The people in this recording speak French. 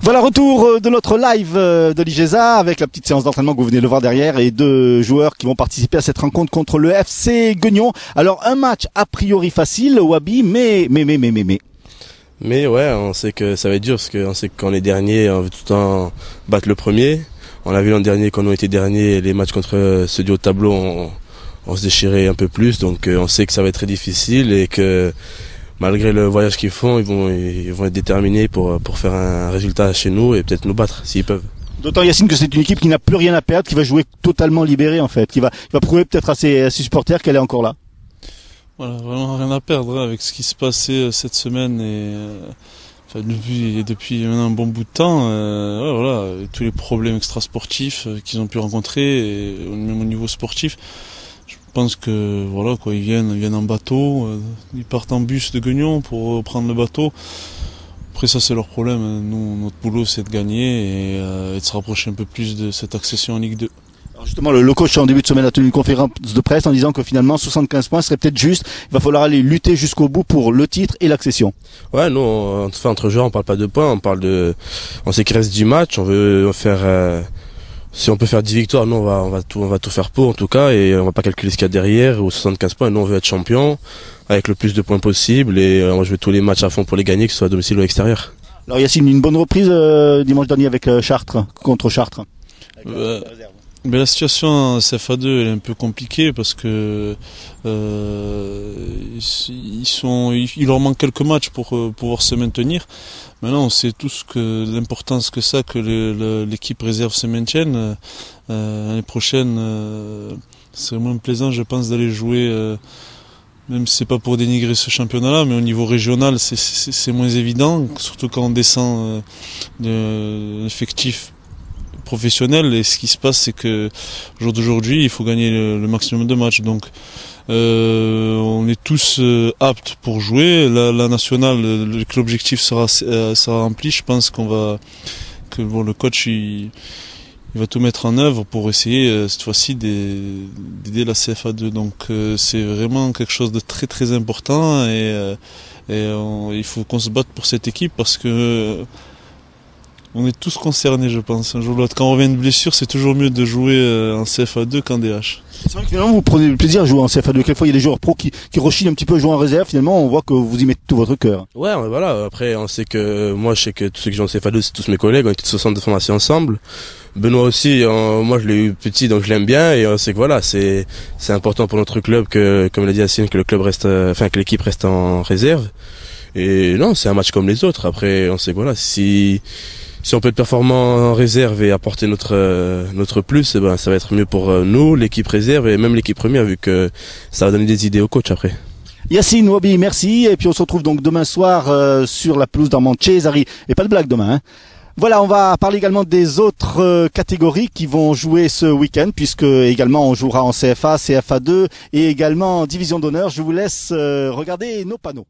Voilà, retour de notre live de l'IGESA avec la petite séance d'entraînement que vous venez de voir derrière et deux joueurs qui vont participer à cette rencontre contre le FC Guignon. Alors un match a priori facile, Wabi, mais. Mais ouais, on sait que ça va être dur parce qu'on sait que quand on est dernier, on veut tout le temps battre le premier. On a vu l'an dernier quand on était dernier, les matchs contre ceux du haut tableau, on se déchirait un peu plus. Donc on sait que ça va être très difficile et que malgré le voyage qu'ils font, ils vont être déterminés pour faire un résultat chez nous et peut-être nous battre s'ils peuvent. D'autant Yacine que c'est une équipe qui n'a plus rien à perdre, qui va jouer totalement libérée en fait, qui va prouver peut-être à ses supporters qu'elle est encore là. Voilà, vraiment rien à perdre avec ce qui se passait cette semaine et depuis maintenant un bon bout de temps. Voilà, tous les problèmes extrasportifs qu'ils ont pu rencontrer, et même au niveau sportif. Je pense que voilà quoi, ils viennent en bateau, ils partent en bus de Guignon pour prendre le bateau. Après ça c'est leur problème. Nous, notre boulot c'est de gagner et de se rapprocher un peu plus de cette accession en Ligue 2. Alors justement, le coach en début de semaine a tenu une conférence de presse en disant que finalement 75 points serait peut-être juste. Il va falloir aller lutter jusqu'au bout pour le titre et l'accession. Ouais, nous entre joueurs on parle pas de points, on sait qu'il reste 10 matchs, on veut faire si on peut faire 10 victoires, nous on va tout faire pour en tout cas, et on va pas calculer ce qu'il y a derrière. Ou 75 points, nous on veut être champion avec le plus de points possible et on va jouer tous les matchs à fond pour les gagner, que ce soit à domicile ou à l'extérieur. Alors Yacine, une bonne reprise dimanche dernier avec Chartres, contre Chartres. Mais la situation en CFA2 elle est un peu compliquée parce que il leur manque quelques matchs pour pouvoir se maintenir. Maintenant on sait tous que l'importance que ça que l'équipe réserve se maintienne. L'année prochaine c'est moins plaisant je pense d'aller jouer, même si c'est pas pour dénigrer ce championnat-là, mais au niveau régional c'est moins évident, surtout quand on descend de l'effectif professionnel. Et ce qui se passe c'est que au jour d'aujourd'hui il faut gagner le maximum de matchs, donc on est tous aptes pour jouer. La nationale, l'objectif sera rempli. Je pense le coach il va tout mettre en œuvre pour essayer cette fois-ci d'aider la CFA2. Donc c'est vraiment quelque chose de très très important et il faut qu'on se batte pour cette équipe parce que on est tous concernés, je pense, un jour ou l'autre. Quand on revient de blessure, c'est toujours mieux de jouer en CFA2 qu'en DH. C'est vrai que finalement, vous prenez du plaisir à jouer en CFA2. Quelquefois, il y a des joueurs pros qui rechignent un petit peu à jouer en réserve. Finalement, on voit que vous y mettez tout votre cœur. Ouais, voilà. Après, je sais que tous ceux qui jouent en CFA2, c'est tous mes collègues. On était tous au centre de formation ensemble. Benoît aussi, moi je l'ai eu petit, donc je l'aime bien. Et on sait que voilà, c'est important pour notre club que, comme l'a dit Yacine, que le club que l'équipe reste en réserve. Et non, c'est un match comme les autres. Après, on sait que voilà, si on peut être performant en réserve et apporter notre plus, ça va être mieux pour nous, l'équipe réserve et même l'équipe première, vu que ça va donner des idées au coach après. Yacine, Wabi, merci. Et puis on se retrouve donc demain soir sur la pelouse d'Armand Cesari. Et pas de blague demain, hein. Voilà, on va parler également des autres catégories qui vont jouer ce week-end, puisque également on jouera en CFA, CFA2 et également en division d'honneur. Je vous laisse regarder nos panneaux.